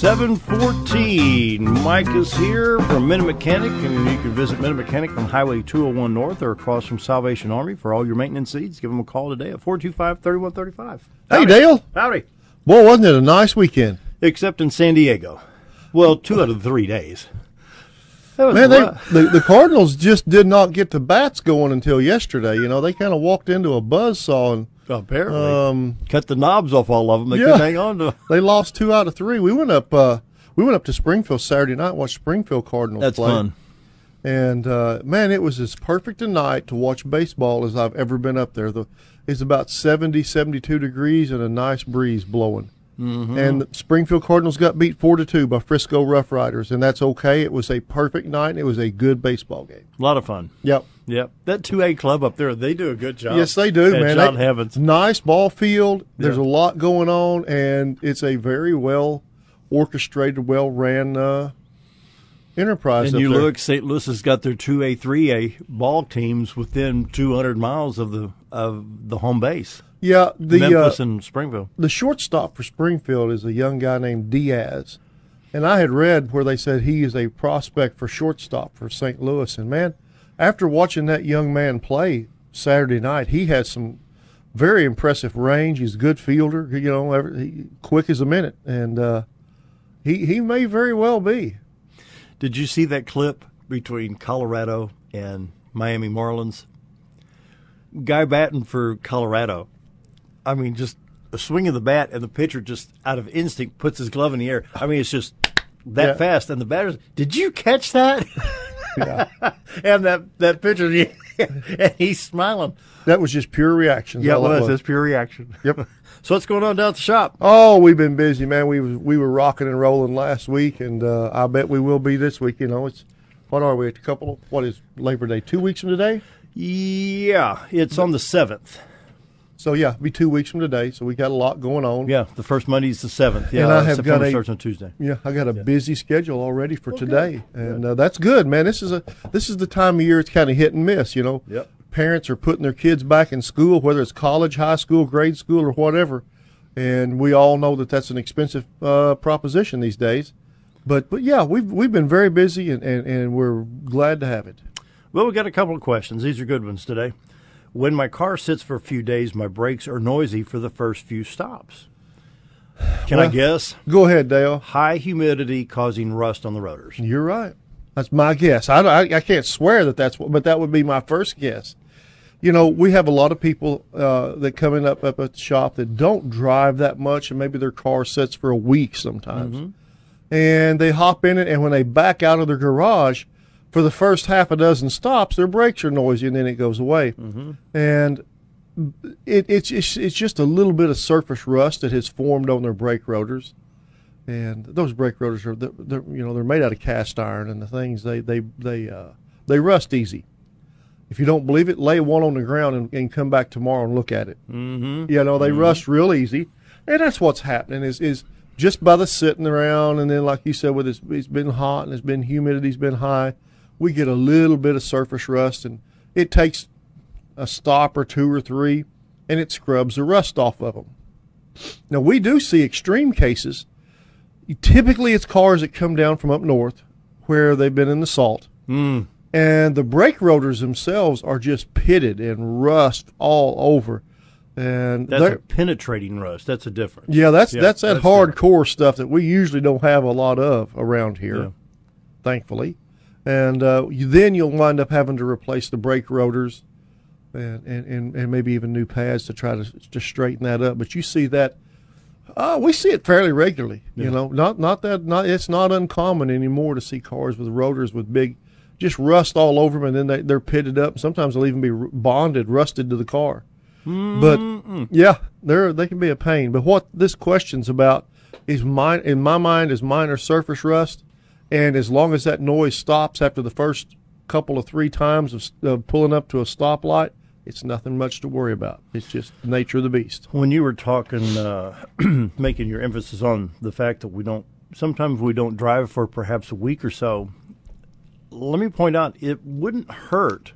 7:14. Mike is here from Mmmm Mechanic, and you can visit Mmmm Mechanic on Highway 201 North or across from Salvation Army for all your maintenance needs. Give them a call today at 425-3135. Hey, Dale. Howdy. Boy, wasn't it a nice weekend? Except in San Diego. Well, 2 out of the 3 days. Man, the Cardinals just did not get the bats going until yesterday. You know, they kind of walked into a buzzsaw and apparently cut the knobs off all of them. They couldn't hang on to them. They lost 2 out of 3. We went up to Springfield Saturday night and watched Springfield Cardinals play. That's fun. And, man, it was as perfect a night to watch baseball as I've ever been up there. It's about 70, 72 degrees and a nice breeze blowing. Mm-hmm. And the Springfield Cardinals got beat 4-2 by Frisco Rough Riders, and that's okay. It was a perfect night, and it was a good baseball game. A lot of fun. Yep. That 2A club up there, they do a good job. Yes, they do, man. John Heavens. Nice ball field. There's a lot going on, and it's a very well orchestrated, well ran enterprise. And you there. look, St. Louis has got their 2A, 3A ball teams within 200 miles of the home base. Yeah, Memphis and Springfield. The shortstop for Springfield is a young guy named Diaz, and I had read where they said he is a prospect for shortstop for St. Louis. And man, after watching that young man play Saturday night, he has some very impressive range. He's a good fielder, you know, quick as a minute, and he may very well be. Did you see that clip between Colorado and Miami Marlins? Guy batting for Colorado, I mean, just a swing of the bat, and the pitcher just out of instinct puts his glove in the air. I mean, it's just that fast. And the batter's, did you catch that? Yeah. And that pitcher, and he's smiling. That was just pure reaction. Yeah, it was. That's pure reaction. Yep. So what's going on down at the shop? Oh, we've been busy, man. We were rocking and rolling last week, and I bet we will be this week. You know, what are we? What is Labor Day? 2 weeks from today? Yeah, it's on the 7th. So, yeah, it'll be 2 weeks from today, so we got a lot going on. Yeah, the first Monday is the 7th. Yeah, and I have September starts on Tuesday. Yeah, I got a busy schedule already for today, and that's good, man. This is the time of year it's kind of hit and miss, you know. Yep. Parents are putting their kids back in school, whether it's college, high school, grade school, or whatever, and we all know that that's an expensive proposition these days. But yeah, we've been very busy, and we're glad to have it. Well, we got a couple of questions. These are good ones today. When my car sits for a few days, my brakes are noisy for the first few stops. Can I guess? Go ahead, Dale. High humidity causing rust on the rotors. You're right. That's my guess. I can't swear but that would be my first guess. You know, we have a lot of people that come in up at the shop that don't drive that much, and maybe their car sits for a week sometimes. Mm-hmm. And they hop in it, and when they back out of their garage, for the first half a dozen stops, their brakes are noisy, and then it goes away. Mm-hmm. And it's just a little bit of surface rust that has formed on their brake rotors. And those brake rotors they're made out of cast iron, and the things they rust easy. If you don't believe it, lay one on the ground and come back tomorrow and look at it. Mm-hmm. You know, they rust real easy, and that's what's happening is just by the sitting around, and then like you said, with it's been hot and it's been humidity's been high, we get a little bit of surface rust, and it takes a stop or 2 or 3, and it scrubs the rust off of them. Now, we do see extreme cases. Typically, it's cars that come down from up north where they've been in the salt. Mm. And the brake rotors themselves are just pitted and rust all over. And that's a penetrating rust. That's a difference. Yeah, that's that hardcore stuff that we usually don't have a lot of around here, thankfully. And then you'll wind up having to replace the brake rotors and maybe even new pads to try to straighten that up. But you see that, we see it fairly regularly. Yeah. You know, it's not uncommon anymore to see cars with rotors with big, just rust all over them, and then they're pitted up. Sometimes they'll even be rusted to the car. Mm-hmm. But yeah, they can be a pain. But what this question's about in my mind is minor surface rust. And as long as that noise stops after the first couple of 3 times of pulling up to a stoplight, it's nothing much to worry about. It's just the nature of the beast. When you were talking, making your emphasis on the fact that sometimes we don't drive for perhaps a week or so, let me point out, it wouldn't hurt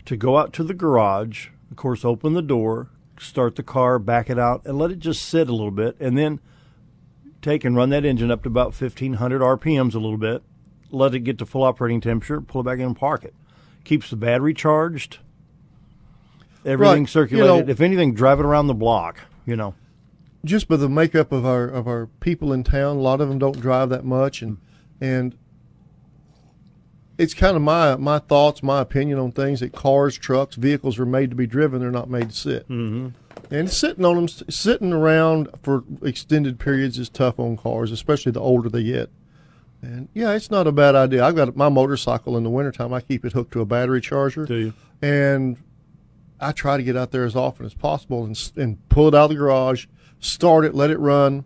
to go out to the garage, of course, open the door, start the car, back it out, and let it just sit a little bit, and then take and run that engine up to about 1,500 RPMs a little bit, let it get to full operating temperature, pull it back in and park it. Keeps the battery charged, everything circulated. If anything, drive it around the block, Just by the makeup of our people in town, a lot of them don't drive that much, and it's kind of my thoughts, my opinion on things that cars, trucks, vehicles are made to be driven. They're not made to sit. Mm-hmm. And sitting around for extended periods is tough on cars, especially the older they get. And, yeah, it's not a bad idea. I've got my motorcycle in the wintertime. I keep it hooked to a battery charger. Do you? And I try to get out there as often as possible and pull it out of the garage, start it, let it run,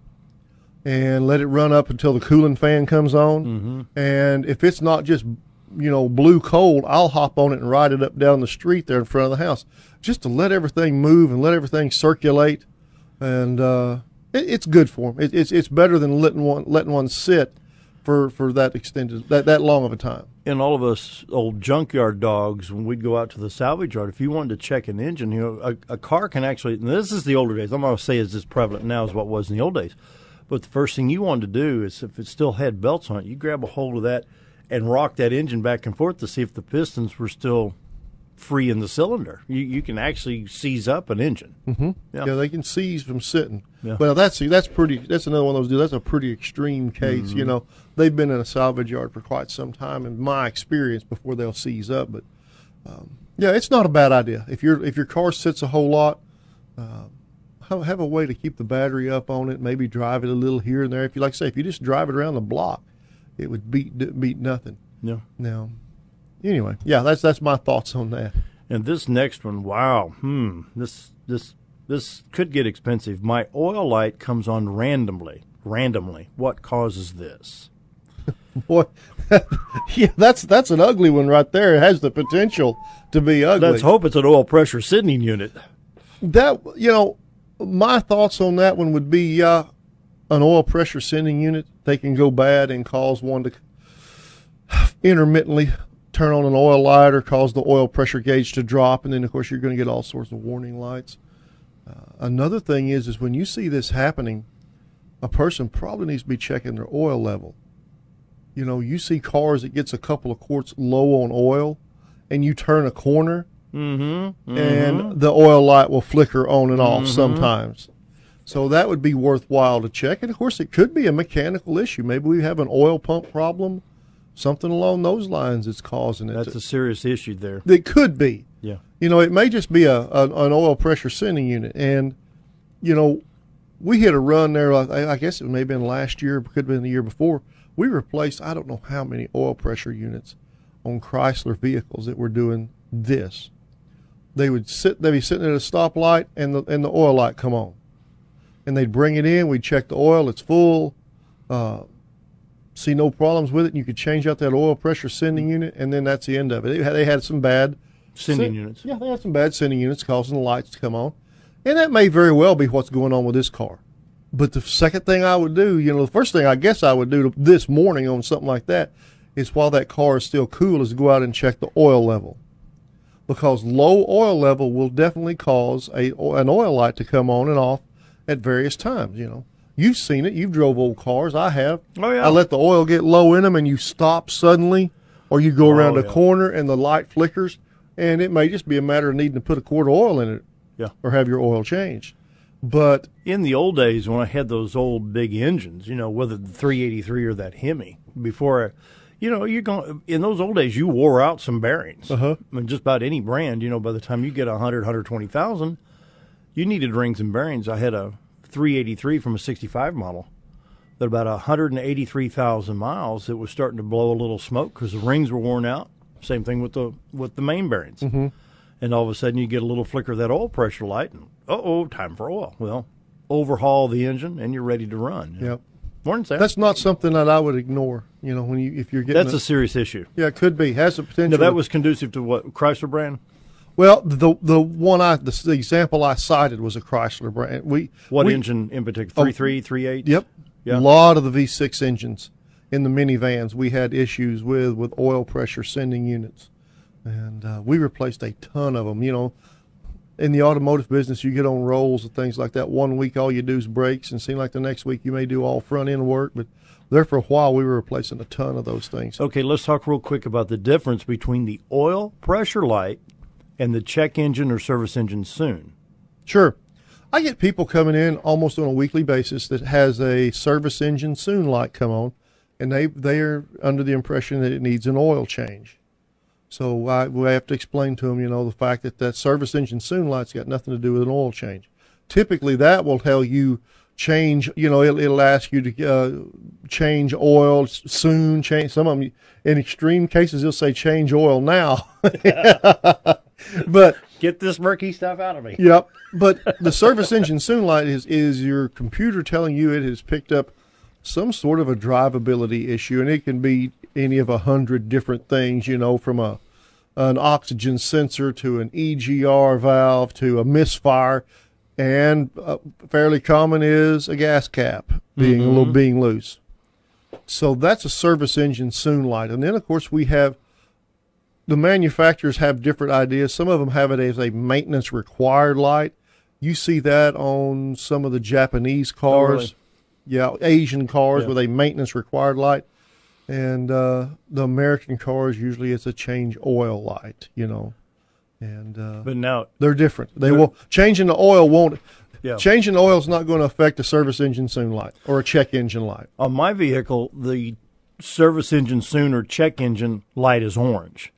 and let it run up until the cooling fan comes on. Mm-hmm. And if it's not just, blue cold, I'll hop on it and ride it up down the street there in front of the house just to let everything move and let everything circulate. And it's good for them. It's better than letting one sit for that extended, that long of a time. And all of us old junkyard dogs, when we'd go out to the salvage yard, if you wanted to check an engine, a car can actually, and this is the older days, I'm going to say it's as prevalent now as what was in the old days, but the first thing you wanted to do is if it still had belts on it, you grab a hold of that and rock that engine back and forth to see if the pistons were still free in the cylinder. You can actually seize up an engine. Mm-hmm. Yeah, they can seize from sitting. Yeah. Well, that's another one of those deals. That's a pretty extreme case. Mm-hmm. They've been in a salvage yard for quite some time, in my experience, before they'll seize up. But yeah, it's not a bad idea. If your car sits a whole lot, have a way to keep the battery up on it. Maybe drive it a little here and there. If you just drive it around the block, it would beat nothing. Yeah. Now, anyway, yeah, that's my thoughts on that. And this next one, wow, this could get expensive. My oil light comes on randomly. What causes this? Boy, yeah, that's an ugly one right there. It has the potential to be ugly. Let's hope it's an oil pressure sending unit. That my thoughts on that one would be an oil pressure sending unit. They can go bad and cause one to intermittently turn on an oil light or cause the oil pressure gauge to drop, and then of course you're going to get all sorts of warning lights. Another thing is when you see this happening, a person probably needs to be checking their oil level. You see cars that gets a couple of quarts low on oil, and you turn a corner, and the oil light will flicker on and off sometimes. So that would be worthwhile to check. And of course, it could be a mechanical issue. Maybe we have an oil pump problem, something along those lines that's causing it. That's a serious issue there. It could be. Yeah. It may just be an oil pressure sending unit. And, we hit a run there, I guess it may have been last year, could have been the year before. We replaced, I don't know how many oil pressure units on Chrysler vehicles that were doing this. They'd be sitting at a stoplight and the oil light come on. And they'd bring it in, we'd check the oil, it's full, see no problems with it, and you could change out that oil pressure sending unit, and then that's the end of it. They had some bad sending units. Yeah, they had some bad sending units causing the lights to come on. And that may very well be what's going on with this car. But the second thing I would do, the first thing I guess I would do this morning on something like that is while that car is still cool is go out and check the oil level. Because low oil level will definitely cause an oil light to come on and off at various times, You've seen it. You've drove old cars. I have. Oh, yeah. I let the oil get low in them and you stop suddenly, or you go around a corner and the light flickers, and it may just be a matter of needing to put a quart of oil in it. Yeah. Or have your oil changed. But in the old days when I had those old big engines, whether the 383 or that Hemi, before you're going in those old days you wore out some bearings. I mean, just about any brand, by the time you get 120,000, you needed rings and bearings. I had a 383 from a 65 model that about 183,000 miles, it was starting to blow a little smoke because the rings were worn out. Same thing with the main bearings. And all of a sudden you get a little flicker of that oil pressure light, and time for oil. Well, overhaul the engine, and you're ready to run. Yep. Morning, Sam. That's not something that I would ignore. If you're getting that's a serious issue. Yeah, it could be. Has the potential. Now, that was conducive to what, Chrysler brand? Well, the example I cited was a Chrysler brand. What engine in particular? 3.3, 3.8? Yep. Yeah. A lot of the V6 engines in the minivans we had issues with oil pressure sending units. And we replaced a ton of them. in the automotive business, you get on rolls and things like that. One week, all you do is brakes, and seem like the next week you may do all front end work. But there for a while, we were replacing a ton of those things. Okay, let's talk real quick about the difference between the oil pressure light and the check engine or service engine soon. Sure. I get people coming in almost on a weekly basis that has a service engine soon light come on, and they are under the impression that it needs an oil change. So we have to explain to them, the fact that service engine soon light's got nothing to do with an oil change. Typically, that will tell you change. It'll ask you to change oil soon. Change some of them. In extreme cases, it'll say change oil now. But get this murky stuff out of me. Yep. But the service engine soon light is your computer telling you it has picked up some sort of a drivability issue, and it can be any of 100 different things, from an oxygen sensor to an EGR valve to a misfire, and fairly common is a gas cap being loose. So that's a service engine soon light. And then, of course, the manufacturers have different ideas. Some of them have it as a maintenance required light. You see that on some of the Japanese cars. Oh, really? Yeah, Asian cars with a maintenance required light. And the American cars, usually it's a change oil light, And but now they're different. Changing the oil won't. Yeah. Changing the oil is not going to affect a service engine soon light or a check engine light. On my vehicle, the service engine soon or check engine light is orange.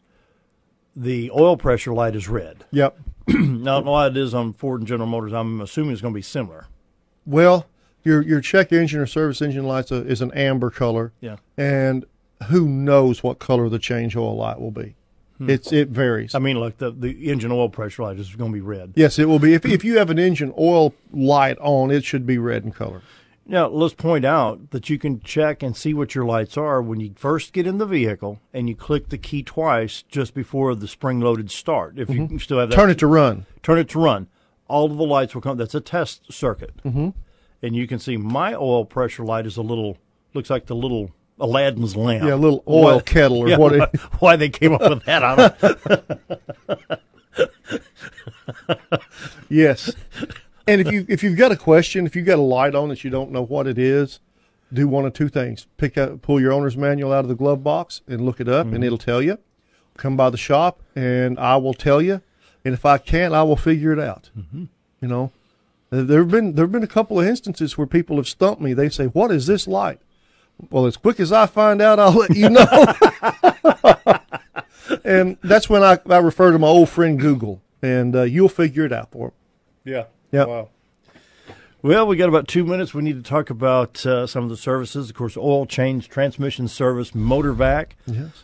The oil pressure light is red. Yep. Now, I don't know why it is on Ford and General Motors. I'm assuming it's going to be similar. Well, your check engine or service engine light is an amber color. Yeah. And who knows what color the change oil light will be. It varies. I mean, like the engine oil pressure light is going to be red. Yes, it will be. If you have an engine oil light on, it should be red in color. Now, let's point out that you can check and see what your lights are when you first get in the vehicle and you click the key twice just before the spring-loaded start. If you still have that. Turn it to run. Turn it to run. All of the lights will come. That's a test circuit. Mm-hmm. And you can see my oil pressure light is looks like the little Aladdin's lamp. Yeah, a little oil kettle or what. Why they came up with that, I don't know. Yes. And if you've got a question, if you've got a light on that you don't know what it is, do one of two things. Pull your owner's manual out of the glove box and look it up, and it'll tell you. Come by the shop, and I will tell you. And if I can't, I will figure it out. Mm-hmm. There have been a couple of instances where people have stumped me. They say, "What is this light?" Well, as quick as I find out, I'll let you know. And that's when I refer to my old friend Google, and you'll figure it out for them. Yeah. Yeah. Wow. Well, we got about 2 minutes. We need to talk about some of the services. Of course, oil change, transmission service, motor vac,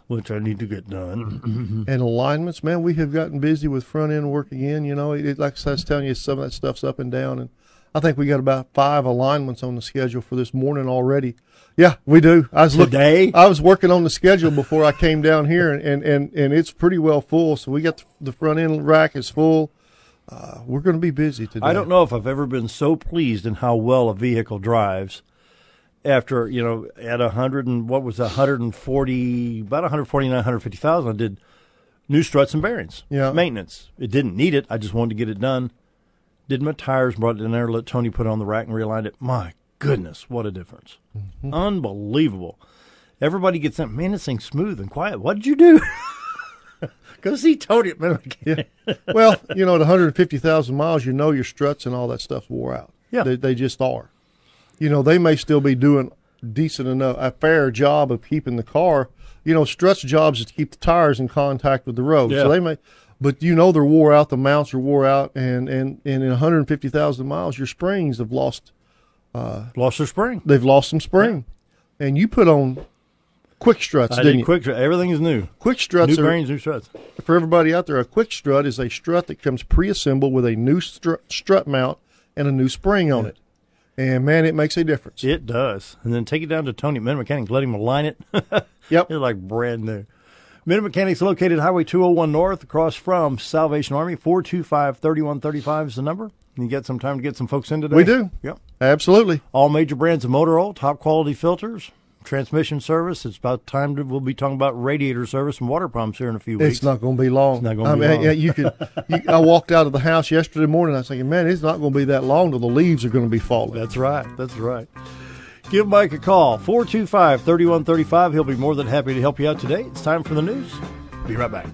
which I need to get done. And alignments, man, we have gotten busy with front end work again. Like I was telling you, some of that stuff's up and down, and I think we got about 5 alignments on the schedule for this morning already. Yeah, we do. I was working on the schedule before I came down here, and it's pretty well full. So we got the front end rack is full. We're going to be busy today. I don't know if I've ever been so pleased in how well a vehicle drives after, at 100 and what was 140, about 149, 150,000, I did new struts and bearings, maintenance. It didn't need it. I just wanted to get it done. Did my tires, brought it in there, let Tony put it on the rack and realigned it. My goodness, what a difference. Mm-hmm. Unbelievable. Everybody gets that, man, this thing's smooth and quiet. What did you do? Go see Tony at Mmmm. Yeah. Well, at 150,000 miles, your struts and all that stuff's wore out. Yeah. They just are. They may still be doing a fair job of keeping the car. Struts' jobs is to keep the tires in contact with the road. Yeah. So they may, but they're wore out, the mounts are wore out, and in 150,000 miles, your springs have lost their spring. They've lost some spring. Yeah. And you put on quick struts, didn't you? Quick strut. Everything is new. Quick struts new bearings, new struts. For everybody out there, a quick strut is a strut that comes pre-assembled with a new strut mount and a new spring on it. And, man, it makes a difference. It does. And then take it down to Tony at Mmmm Mechanics, let him align it. Yep. It's like brand new. Mmmm Mechanics located Highway 201 North across from Salvation Army. 425-3135 is the number. You get some time to get some folks in today? We do. Yep. Absolutely. All major brands of motor oil, top quality filters, transmission service. It's about time we'll be talking about radiator service and water pumps here in a few weeks. It's not going to be long. It's not going to be long. I walked out of the house yesterday morning. I was thinking, man, it's not going to be that long till the leaves are going to be falling. That's right. That's right. Give Mike a call, 425-3135. He'll be more than happy to help you out today. It's time for the news. Be right back.